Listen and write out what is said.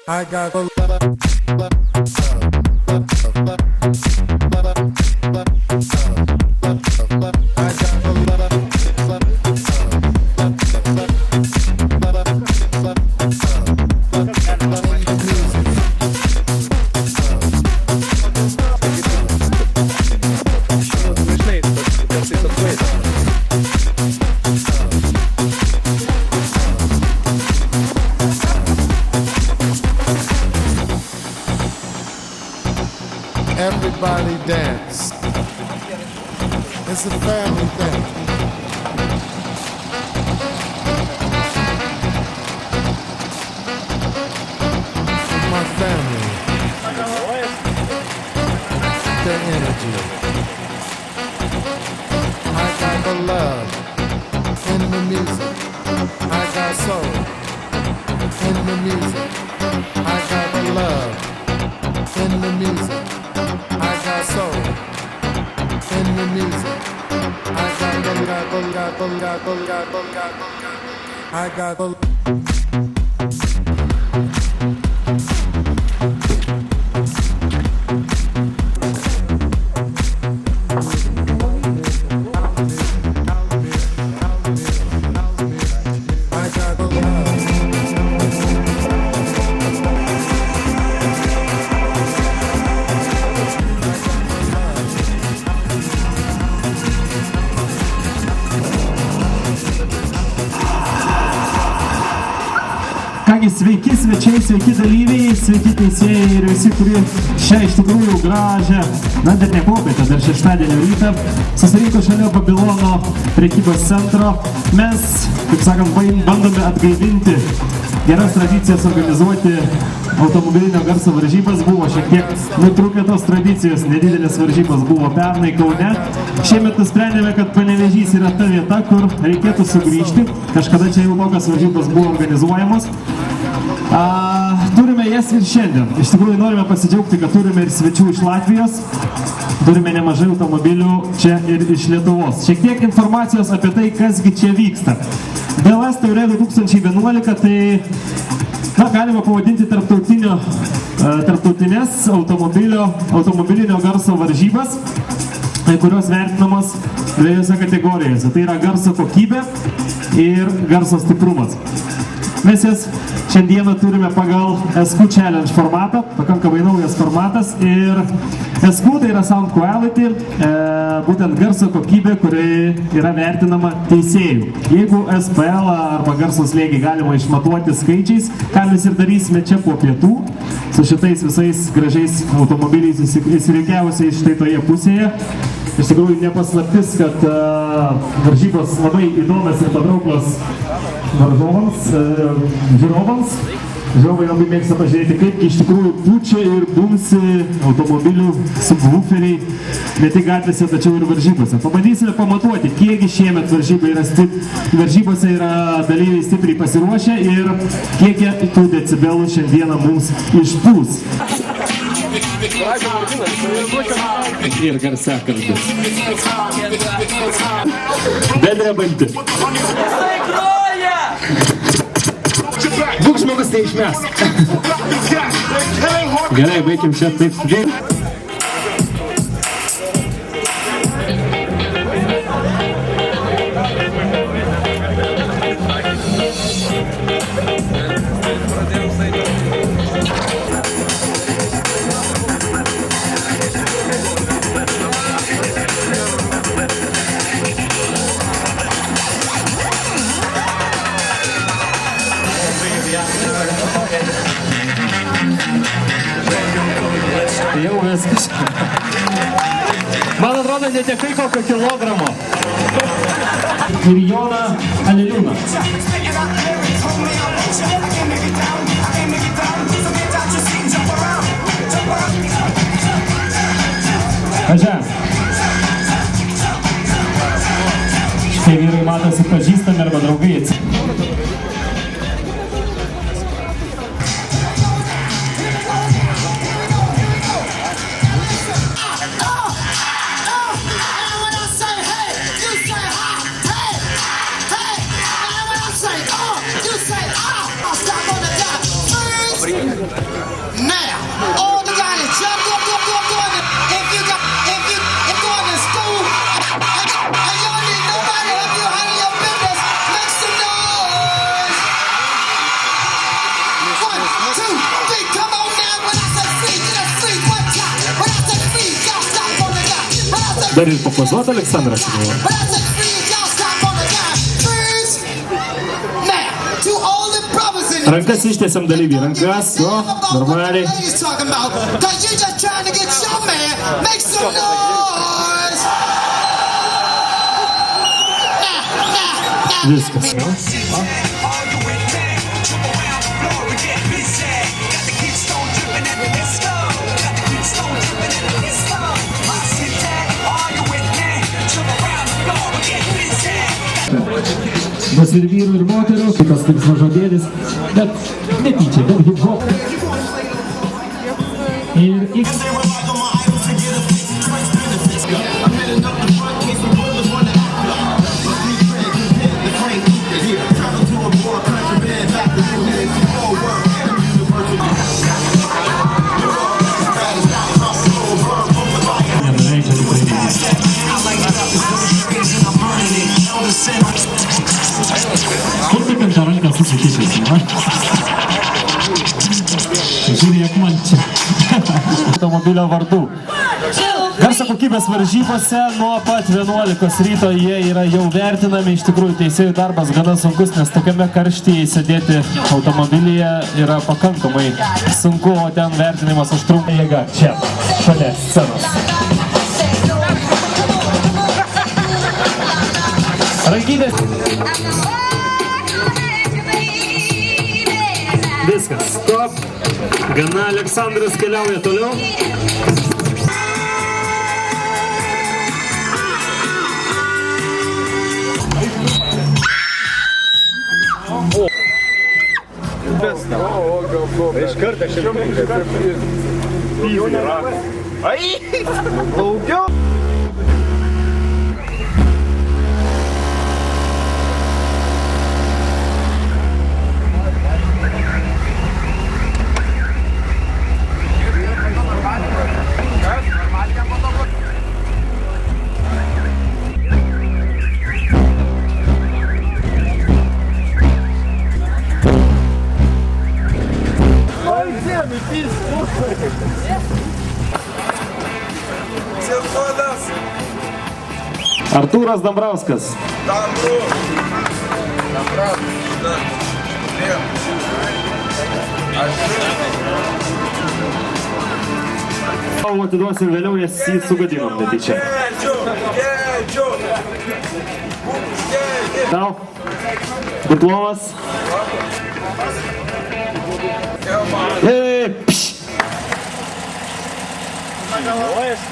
I got the everybody dance. It's a family thing. My family. The energy. I got the love in the music. I got soul in the music. I got the love in the music. I got soul in the music. I got the Sveiki svečiai, sveiki dalyviai, sveiki teisėjai ir visi, kurie šią iš tikrųjų gražią, na dar ne popietę, dar šeštadienio rytą susirinko šalia Babilono prekybos centro. Mes, kaip sakant, bandome atgaivinti geras tradicijas, organizuoti automobilinio garso varžybas. Buvo šiek tiek nutrūkę tos tradicijos, nedidelės varžybos buvo pernai Kaune. Šiemet nusprendėme, kad Panevėžys yra ta vieta, kur reikėtų sugrįžti. Kažkada čia jau tokios varžybos buvo organizuojamos. Turime jas ir šiandien. Iš tikrųjų norime pasidžiaugti, kad turime ir svečių iš Latvijos. Turime nemažai automobilių čia ir iš Lietuvos. Šiek tiek informacijos apie tai, kasgi čia vyksta. DLS Taurė 2011 tai galima pavadinti tarptautinės automobilinio garso varžybas, kurios vertinamos dviejose kategorijose. Tai yra garso kokybė ir garso stiprumas. Mes jas šiandieną turime pagal SQ Challenge formatą, pakankamai naujas formatas, ir SQ tai yra Sound Quality, būtent garso kokybė, kuri yra vertinama teisėjų. Jeigu SPL arba garso slėgį galima išmatuoti skaičiais, ką mes ir darysime čia po pietų, su šitais visais gražiais automobiliais įsirikiavusiais štai toje pusėje. Iš tikrųjų nepaslaptis, kad varžybos labai įdomios ir patrauklios varžovams, žiūrovams. Žiūrovai labai mėgsta pažiūrėti, kaip iš tikrųjų pučia ir bumsi automobilių subwooferiai, ne tik gatvėse, tačiau ir varžybose. Pabandysime pamatuoti, kiekgi šiemet varžybose yra dalyviai stipriai pasiruošę ir kiek tų decibelų šiandieną mums išpūs. Ir garsiakalbis. Bedrebanti. Būk žmogus neišmes. Gerai, baikim čia taip. Jau viskas. Man atrodo, netekai kokio kilogramo. Ir Joną Aleliūną. Ažia. Šitie vyrai matosi pažįstami arba draugai. 2, 3, come on now. When I say freeze, just freeze one time. When I say freeze, y'all stop on the dime. When I say Dar ir papozuoti Aleksandras. When I say freeze, y'all stop on the dime. Freeze. Now, to all the brothers in the Rankas ištiesiam dalyviai, rankas, o, normaliai. He's talking about, cause you just trying to get your man. Make some noise. Viskas. Bus ir vyrų, ir moterų, kitas toks mažodėlis, bet netyčia, dėl hip-hop. Ir X. Kur tu ten tą ranką susikišęs, ne? Žiūrėk man čia. Automobilio vardų. Garso kokybės varžybose nuo pat 11 ryto jie yra jau vertinami. Iš tikrųjų, teisėjų darbas gana sunkus, nes tokiame karštyje sėdėti automobilyje yra pakankamai sunku, o ten vertinimas užtrunka jėga čia, šalia scenos. Rankinės. Viskas, stop. Gana Aleksandras keliauja toliau. Iš karto Ai! Daugiau! Artūras Dambrauskas. Atiduosim vėliau, nes jį sugadinom netyčia. Tau. Diplomas. Pš. Oi, aš